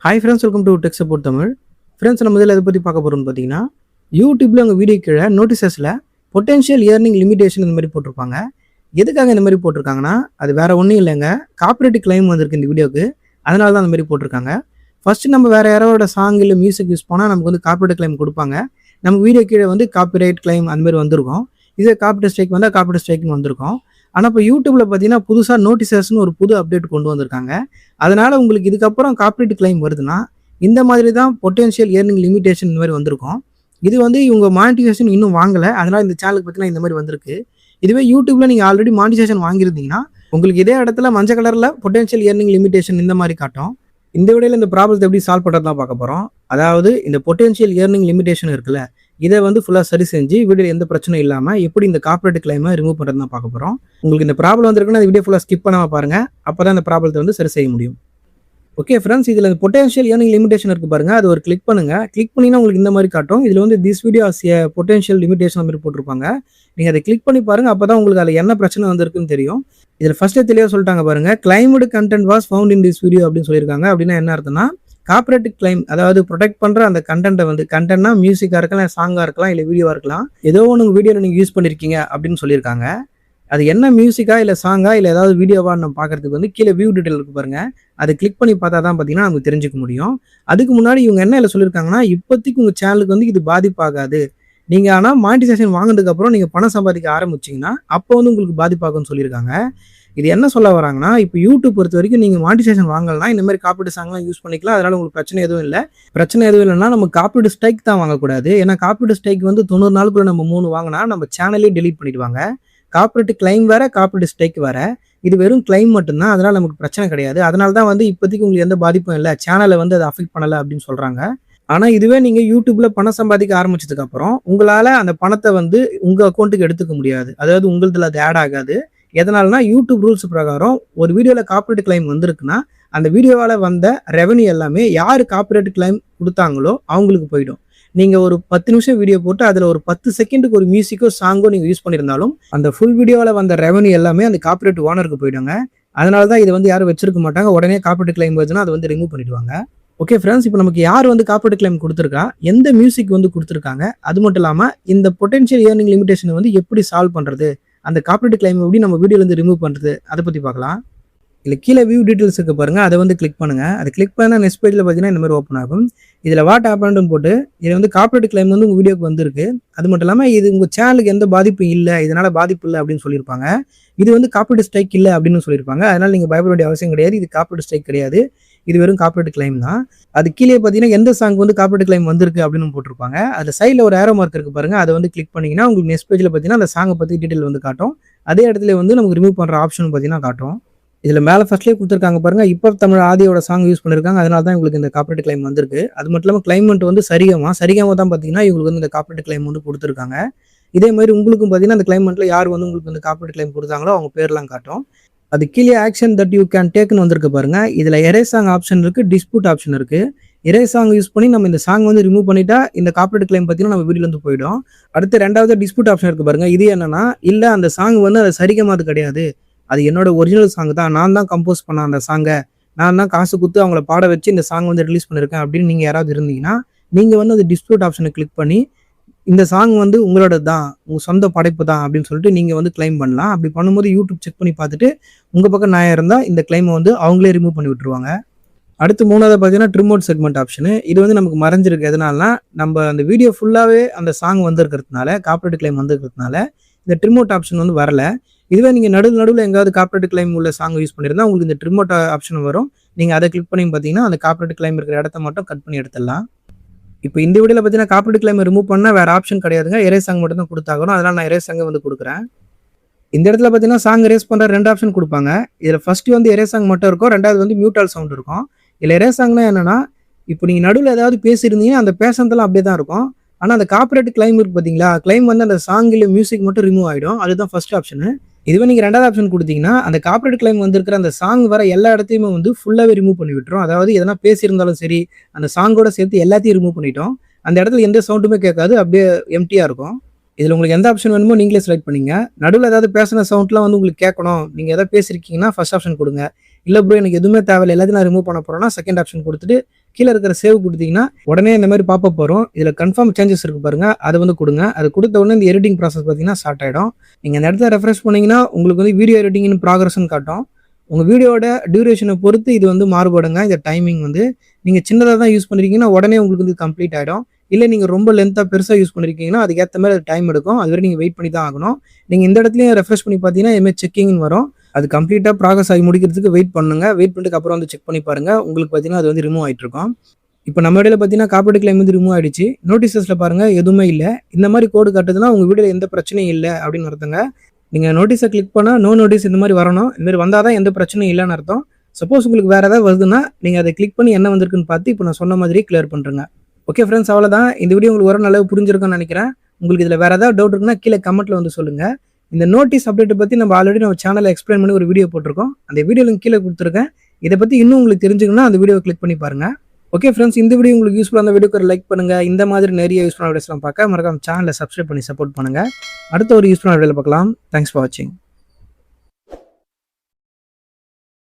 Hi friends, welcome to tech support Tamil. Friends, நம்ம இதில் எதை பற்றி பார்க்க போகிறோம்னு பார்த்தீங்கன்னா, யூடியூப்பில் உங்கள் வீடியோ கீழே நோட்டிசஸில் பொட்டென்ஷியல் ஏர்னிங் லிமிடேஷன் இந்த மாதிரி போட்டிருப்பாங்க. எதுக்காக இந்த மாதிரி போட்டிருக்காங்கன்னா, அது வேறு ஒன்றும் இல்லைங்க, காப்பிரைட் கிளைம் வந்திருக்கு இந்த வீடியோக்கு, அதனால தான் அந்த மாதிரி போட்டிருக்காங்க. ஃபஸ்ட்டு நம்ம வேறு யாரோட சாங் இல்லை மியூசிக் யூஸ் பண்ணால் நமக்கு வந்து காப்பிரைட் கிளைம் கொடுப்பாங்க. நம்ம வீடியோ கீழே வந்து காப்பிரைட் கிளைம் அந்த மாதிரி வந்திருக்கும். இதே காப்பிரைட் ஸ்ட்ரைக் வந்தால் காப்பிரைட் ஸ்ட்ரைக்னு வந்திருக்கும். ஆனால் இப்போ யூடியூப்பில் பார்த்தீங்கன்னா புதுசாக நோட்டிசஸ்னு ஒரு புது அப்டேட் கொண்டு வந்திருக்காங்க. அதனால் உங்களுக்கு இதுக்கப்புறம் காப்பிரைட் கிளைம் வருதுன்னா இந்த மாதிரி தான் பொட்டென்ஷியல் ஏர்னிங் லிமிடேஷன் இந்த மாதிரி வந்திருக்கும். இது வந்து இவங்க மானிட்டைசேஷன் இன்னும் வாங்கலை, அதனால் இந்த சேனலுக்கு பார்த்தீங்கன்னா இந்த மாதிரி வந்திருக்கு. இதுவே யூடியூப்பில் நீங்கள் ஆல்ரெடி மானிட்டைசேஷன் வாங்கியிருந்தீங்கன்னா உங்களுக்கு இதே இடத்துல மஞ்சள் கலரில் பொட்டென்ஷியல் ஏர்னிங் லிமிடேஷன் இந்த மாதிரி காட்டும். இந்த வீடியோவில் இந்த ப்ராப்ளத்தை எப்படி சால்வ் பண்ணுறது தான் பார்க்க போகிறோம். அதாவது இந்த பொட்டென்ஷியல் ஏர்னிங் லிமிடேஷன் இருக்குல்ல, இதை வந்து ஃபுல்லாக சரி செஞ்சு வீடியோவில் எந்த பிரச்சனையும் இல்லாமல் எப்படி இந்த காப்பிரைட் கிளைமை ரிமூவ் பண்ணுறது தான் பார்க்க போகிறோம். உங்களுக்கு இந்த ப்ராப்ளம் வந்திருக்குன்னா இந்த வீடியோ ஃபுல்லாக ஸ்கிப் பண்ணாமல் பாருங்கள், அப்போ தான் இந்த ப்ராப்ளத்தை வந்து சரி செய்ய முடியும். ஓகே ஃப்ரெண்ட்ஸ், இதில் இந்த பொட்டென்ஷியல் ஏர்னிங் லிமிடேஷன் இருக்குது பாருங்கள், அது ஒரு கிளிக் பண்ணுங்கள். கிளிக் பண்ணிங்கன்னா உங்களுக்கு இந்த மாதிரி காட்டும். இதில் வந்து this video as a potential limitation மாதிரி போட்டிருப்பாங்க. நீங்கள் அதை கிளிக் பண்ணி பாருங்கள், அப்போ தான் உங்களுக்கு அதில் என்ன பிரச்சனை வந்திருக்குன்னு தெரியும். இதில் ஃபஸ்ட்டே தெளிவாக சொல்லிட்டாங்க பாருங்கள், claimed content was found in this video அப்படின்னு சொல்லியிருக்காங்க. அப்படின்னா என்ன அர்த்தம்னா, காப்பிரைட் கிளைம், அதாவது ப்ரொடெக்ட் பண்ணுற அந்த கண்டென்ட்டை வந்து, கண்டென்ட்னா மியூசிக்காக இருக்கலாம், சாங்காக இருக்கலாம், இல்லை வீடியோவாக இருக்கலாம், ஏதோ ஒன்று வீடியோவில் நீங்கள் யூஸ் பண்ணியிருக்கீங்க அப்படின்னு சொல்லியிருக்காங்க. அது என்ன மியூசிக்கா இல்லை சாங்கா இல்லை ஏதாவது வீடியோவா நம்ம பார்க்கறதுக்கு வந்து கீழே வியூ டீட்டெயில் இருக்கு பாருங்க, அதை கிளிக் பண்ணி பார்த்தா தான் பார்த்தீங்கன்னா நமக்கு தெரிஞ்சுக்க முடியும். அதுக்கு முன்னாடி இவங்க என்ன இல்லை சொல்லியிருக்காங்கன்னா, இப்போதைக்கு உங்கள் சேனலுக்கு வந்து இது பாதிப்பாகாது, நீங்கள் ஆனால் மானிட்டைசேஷன் வாங்கினதுக்கப்புறம் நீங்கள் பணம் சம்பாதிக்க ஆரம்பிச்சிங்கன்னா அப்போ வந்து உங்களுக்கு பாதிப்பாகும்னு சொல்லியிருக்காங்க. இது என்ன சொல்ல வராங்கன்னா, இப்போ யூடியூப் பொறுத்த வரைக்கும் நீங்கள் மானிட்டைசேஷன் வாங்கலாம், இந்த மாதிரி காப்பிரைட் சாங்லாம் யூஸ் பண்ணிக்கலாம், அதனால உங்களுக்கு பிரச்சனை எதுவும் இல்லை. பிரச்சனை எதுவும் இல்லைன்னா நம்ம காப்பிரைட் ஸ்ட்ரைக் தான் வாங்கக்கூடாது. ஏன்னா காப்பிரைட் ஸ்ட்ரைக் வந்து 90 நாளுக்குள்ள நம்ம 3 வாங்கினா நம்ம சேனலே டெலீட் பண்ணிடுவாங்க. காப்பிரைட் கிளைம் வேற, காப்பிரைட் ஸ்ட்ரைக் வேற. இது வெறும் கிளைம் மட்டும்தான், அதனால நமக்கு பிரச்சனை கிடையாது. அதனால தான் வந்து இப்போதைக்கு உங்களுக்கு எந்த பாதிப்பும் இல்லை, சேனலை வந்து அதை அஃபெக்ட் பண்ணலை அப்படின்னு சொல்றாங்க. ஆனால் இதுவே நீங்கள் யூடியூப்ல பணம் சம்பாதிக்க ஆரம்பிச்சதுக்கு அப்புறம் உங்களால் அந்த பணத்தை வந்து உங்கள் அக்கௌண்ட்டுக்கு எடுத்துக்க முடியாது, அதாவது உங்களதுல அது ஆட் ஆகாது. எதனாலனா, யூடியூப் ரூல்ஸ் பிரகாரம் ஒரு வீடியோவில் காப்பிரைட் கிளைம் வந்திருக்குன்னா அந்த வீடியோவால் வந்த ரெவன்யூ எல்லாமே யார் காப்பிரைட் கிளைம் கொடுத்தாங்களோ அவங்களுக்கு போயிடும். நீங்கள் ஒரு 10 நிமிஷம் வீடியோ போட்டு அதில் ஒரு 10 செகண்டுக்கு ஒரு மியூசிக்கோ சாங்கோ நீங்கள் யூஸ் பண்ணியிருந்தாலும் அந்த ஃபுல் வீடியோவில் வந்த ரெவன்யூ எல்லாமே அந்த காப்பிரைட் ஓனருக்கு போயிடுங்க. அதனால தான் இதை வந்து யாரும் வச்சிருக்க மாட்டாங்க, உடனே காப்பிரைட் கிளைம் வருதுன்னா அதை வந்து ரிமூவ் பண்ணிடுவாங்க. ஓகே ஃப்ரெண்ட்ஸ், இப்போ நமக்கு யார் வந்து காப்பிரைட் கிளைம் கொடுத்துருக்கா, எந்த மியூசிக் வந்து கொடுத்துருக்காங்க, அது மட்டும் இல்லாமல் இந்த பொட்டென்ஷியல் ஏர்னிங் லிமிடேஷனை வந்து எப்படி சால்வ் பண்ணுறது, அந்த காப்பிரைட் கிளைம் எப்படி நம்ம வீடியோலேருந்து ரிமூவ் பண்ணுறது, அதை பற்றி பார்க்கலாம். இல்லை கீழே வியூ டீட்டெயில்ஸ் இருக்கு பாருங்கள், அதை வந்து கிளிக் பண்ணுங்கள். அதை கிளிக் பண்ணால் நெக்ஸ்ட் பேஜில் பார்த்தீங்கன்னா இந்த மாதிரி ஓப்பன் ஆகும். இதில் வாட் ஹேப்பன்ட்னு போட்டு இதில் வந்து காப்பிரைட் கிளைம் வந்து உங்கள் வீடியோக்கு வந்திருக்கு, அது மட்டும் இல்லாமல் இது உங்கள் சேனலுக்கு எந்த பாதிப்பும் இல்லை, இதனால் பாதிப்பு இல்லை அப்படின்னு சொல்லியிருப்பாங்க. இது வந்து காப்பிரைட் ஸ்ட்ரைக் இல்லை அப்படின்னு சொல்லியிருப்பாங்க. அதனால் நீங்கள் பயப்பட வேண்டிய அவசியம் கிடையாது, இது காப்பிரைட் ஸ்ட்ரைக் கிடையாது, இது வெறும் காப்பிரைட் கிளைம் தான். அது கீழே பார்த்தீங்கன்னா எந்த சாங் வந்து காப்பிரைட் கிளைம் வந்திருக்கு அப்படின்னு போட்டிருப்பாங்க. அதில் சைடில் ஒரு ஏரோ மார்க் இருக்குது பாருங்கள், அதை வந்து கிளிக் பண்ணிங்கன்னா உங்களுக்கு நெக்ஸ்ட் பேஜில் பார்த்தீங்கன்னா அந்த சாங்கை பற்றி டீட்டெயில் வந்து காட்டும். அதே இடத்துல வந்து நமக்கு ரிமூவ் பண்ணுற ஆப்ஷன் பார்த்தீங்கன்னா காட்டும். இதில் மேலே ஃபர்ஸ்ட்லேயே கொடுத்துருக்காங்க பாருங்கள், இப்போ தமிழ் ஆதியோட சாங் யூஸ் பண்ணியிருக்காங்க, அதனால தான் உங்களுக்கு இந்த காப்பிரைட் கிளைம் வந்திருக்கு. அது மட்டும் இல்லாமல் கிளைமெண்ட் வந்து சரிகமா தான் பார்த்தீங்கன்னா இவங்களுக்கு வந்து இந்த காப்பிரைட் கிளைம் வந்து கொடுத்துருக்காங்க. இதே மாதிரி உங்களுக்கும் பார்த்தீங்கன்னா அந்த கிளைமெண்ட்டில் யார் வந்து உங்களுக்கு வந்து காப்பிரைட் கிளைம் கொடுத்தாங்களோ அவங்க பேர்லாம் காட்டும். அது கீழே ஆக்ஷன் தட் யூ கேன் டேக்னு வந்திருக்கு பாருங்க. இதில் எரேஸ் சாங் ஆப்ஷன் இருக்குது, டிஸ்பியூட் ஆப்ஷன் இருக்குது. எரேஸ் சாங் யூஸ் பண்ணி நம்ம இந்த சாங் வந்து ரிமூவ் பண்ணிட்டா இந்த காப்பிரைட் கிளைம் பார்த்தீங்கன்னா நம்ம வீடியோலேருந்து போயிடும். அடுத்து ரெண்டாவது டிஸ்பியூட் ஆப்ஷன் இருக்குது பாருங்க. இது என்னன்னா, இல்லை அந்த சாங் வந்து அது சரிகமாது கிடையாது, அது என்னோட ஒரிஜினல் சாங் தான், நான் தான் கம்போஸ் பண்ண அந்த சாங்கை, நான் தான் காசு கொடுத்து அவங்கள பாட வச்சு இந்த சாங் வந்து ரிலீஸ் பண்ணியிருக்கேன் அப்படின்னு நீங்கள் யாராவது இருந்தீங்கன்னா நீங்கள் வந்து அந்த டிஸ்பியூட் ஆப்ஷனை கிளிக் பண்ணி இந்த சாங் வந்து உங்களோட தான், உங்கள் சொந்த படைப்பு தான் அப்படின்னு சொல்லிட்டு நீங்கள் வந்து கிளைம் பண்ணலாம். அப்படி பண்ணும்போது யூடியூப் செக் பண்ணி பார்த்துட்டு உங்கள் பக்கம் நியாயம் இருந்தால் இந்த கிளைமை வந்து அவங்களே ரிமூவ் பண்ணி விட்டுருவாங்க. அடுத்து மூணாவது பார்த்தீங்கன்னா ட்ரிம் அவுட் செக்மெண்ட் ஆப்ஷனு. இது வந்து நமக்கு மறைஞ்சிருக்கு, எதனாலனா நம்ம அந்த வீடியோ ஃபுல்லாகவே அந்த சாங் வந்துருக்கிறதுனால, காப்பிரைட் கிளைம் வந்துருக்கிறதுனால இந்த ட்ரிம் அவுட் ஆப்ஷன் வந்து வரல. இதுவே நீங்கள் நடுவில் எங்காவது காப்பிரைட் கிளைம் உள்ள சாங் யூஸ் பண்ணியிருந்தா உங்களுக்கு இந்த ட்ரிம் அவுட் ஆப்ஷன் வரும். நீங்கள் அதை கிளிக் பண்ணி பார்த்தீங்கன்னா அந்த காப்பிரைட் கிளைம் இருக்கிற இடத்த மட்டும் கட் பண்ணி எடுத்துடலாம். இப்போ இந்த வீடியோவில் பார்த்தீங்கன்னா காப்பிரைட் கிளைம் ரிமூவ் பண்ணால் வேறு ஆப்ஷன் கிடையாதுங்க, எரேஸ் சாங் மட்டும் தான் கொடுத்தாகணும். அதனால் நான் எரேஸ் சாங்கை வந்து கொடுக்குறேன். இந்த இடத்துல பார்த்தீங்கன்னா சாங் எரேஸ் பண்ணுற 2 ஆப்ஷன் கொடுப்பாங்க. இதில் ஃபர்ஸ்ட் வந்து எரேஸ் சாங் மட்டும் இருக்கும், ரெண்டாவது வந்து மியூட்டால் சவுண்ட் இருக்கும். இதில் எரேஸ் சாங்னா என்னன்னா, இப்போ நீங்கள் நடுவில் ஏதாவது பேசியிருந்தீங்கன்னா அந்த பேசுறதெல்லாம் அப்படியே தான் இருக்கும். ஆனால் அந்த காப்பிரைட் கிளைம் இருக்கு பார்த்தீங்களா, கிளைம் வந்து அந்த சாங் இல்லை மியூசிக் மட்டும் ரிமூவ் ஆகிடும். அதுதான் ஃபர்ஸ்ட் ஆப்ஷனு. இதுவே நீங்கள் ரெண்டாவது ஆப்ஷன் கொடுத்தீங்கன்னா அந்த காப்பிரைட் கிளைம் வந்திருக்கிற அந்த சாங் வர எல்லா இடத்தையுமே வந்து ஃபுல்லாகவே ரிமூவ் பண்ணி விட்டுரும். அதாவது எதனா பேசியிருந்தாலும் சரி, அந்த சாங்கோட சேர்த்து எல்லாத்தையும் ரிமூவ் பண்ணிட்டோம். அந்த இடத்துல எந்த சவுண்டுமே கேட்காது, அப்படியே எம்டியாக இருக்கும். இதில் உங்களுக்கு எந்த ஆப்ஷன் வேணுமோ நீங்களே செலக்ட் பண்ணிங்க. நடுவில் ஏதாவது பேசின சவுண்ட்லாம் வந்து உங்களுக்கு கேட்கணும், நீங்கள் எதாவது பேசியிருக்கீங்கன்னா ஃபர்ஸ்ட் ஆப்ஷன் கொடுங்க. இல்லை ப்ரோ எனக்கு எதுவுமே தேவையில்லை எல்லாத்தையும் நான் ரிமூவ் பண்ண போகிறேன்னா செகண்ட் ஆப்ஷன் கொடுத்துட்டு கீழே இருக்கிற சேவ் கொடுத்தீங்கன்னா உடனே இந்த மாதிரி பாப்பப் வரும். இதில் கன்ஃபார்ம் சேஞ்சஸ் இருக்கு பாருங்க, அதை வந்து கொடுங்க. அது கொடுத்த உடனே இந்த எடிட்டிங் ப்ராசஸ் பார்த்தீங்கன்னா ஸ்டார்ட் ஆகிடும். நீங்கள் இந்த இடத்துல ரெஃப்ரெஷ் பண்ணீங்கன்னா உங்களுக்கு வந்து வீடியோ எடிட்டிங் இன் ப்ராக்ரஸ்ன்னு காட்டும். உங்கள் வீடியோட டியூரேஷனை பொறுத்து இது வந்து மாறுபடுங்க. இந்த டைமிங் வந்து நீங்கள் சின்னதாக தான் யூஸ் பண்ணிருக்கீங்கன்னா உடனே உங்களுக்கு வந்து கம்ப்ளீட் ஆகிடும். இல்லை நீங்கள் ரொம்ப லென்த்தாக பெருசாக யூஸ் பண்ணிருக்கீங்கன்னா அதுக்கேற்ற மாதிரி அது டைம் எடுக்கும். அதுவரை நீங்கள் வெயிட் பண்ணி தான் ஆகணும். நீங்கள் இந்த இடத்துலையும் ரெஃப்ரெஷ் பண்ணி பார்த்தீங்கன்னா இதுமாதிரி செக்கிங்னு வரும். அது கம்ப்ளீட்டாக ப்ராக்ரஸ் ஆகி முடிக்கிறதுக்கு வெயிட் பண்ணுங்க. வெயிட் பண்ணிட்டு அப்புறம் வந்து செக் பண்ணி பாருங்க. உங்களுக்கு பார்த்தீங்கன்னா அது வந்து ரிமூவ் ஆகிட்டு இருக்கும். இப்போ நம்ம இடையில பார்த்தீங்கன்னா காப்பீடு கிளைம் வந்து ரிமூவ் ஆயிடுச்சு. நோட்டீஸஸில் பாருங்க எதுவுமே இல்லை. இந்த மாதிரி கோடு காட்டுதுன்னா உங்கள் வீடியோவில் எந்த பிரச்சனையும் இல்லை அப்படின்னு அர்த்தங்க. நீங்கள் நோட்டீஸை கிளிக் பண்ணால் நோ நோட்டீஸ் இந்த மாதிரி வரணும். இந்த மாதிரி வந்தால் தான் எந்த பிரச்சனையும் இல்லைன்னு அர்த்தம். சப்போஸ் உங்களுக்கு வேறு ஏதாவது வருதுன்னா நீங்கள் அதை கிளிக் பண்ணி என்ன வந்திருக்குன்னு பார்த்து இப்போ நான் சொன்ன மாதிரி கிளியர் பண்ணுறேங்க. ஓகே ஃப்ரெண்ட்ஸ், அவ்வளோதான். இந்த வீடியோ உங்களுக்கு ஒரு நல்லா புரிஞ்சிருக்கும்னு நினைக்கிறேன். உங்களுக்கு இதில் வேறு ஏதாவது டவுட் இருக்குன்னா கீழே கமெண்ட்டில் வந்து சொல்லுங்கள். இந்த நோட்டீஸ் அப்டேட்டை பற்றி ஆல்ரெடி நம்ம சேனலில் எக்ஸ்பிளைன் பண்ணி ஒரு வீடியோ போட்டிருக்கோம். அந்த வீடியோ லிங்க் கீழே கொடுத்துருக்கேன். இதை பற்றி இன்னும் உங்களுக்கு தெரிஞ்சுக்கணும்னா அந்த வீடியோ கிளிக் பண்ணி பாருங்கள். ஓகே ஃப்ரெண்ட்ஸ், இந்த வீடியோ உங்களுக்கு யூஸ்ஃபுல்லாக அந்த வீடியோக்கு ஒரு லைக் பண்ணுங்கள். இந்த மாதிரி நிறைய யூஸ்ஃபுல்லான வீடியோஸ்லாம் பார்க்க மறக்காம சேனலை சப்ஸ்கிரைப் பண்ணி சப்போர்ட் பண்ணுங்கள். அடுத்த ஒரு யூஸ்ஃபுல்லான வீடியோவில் பார்க்கலாம். தேங்க்ஸ் ஃபார் வாட்சிங்.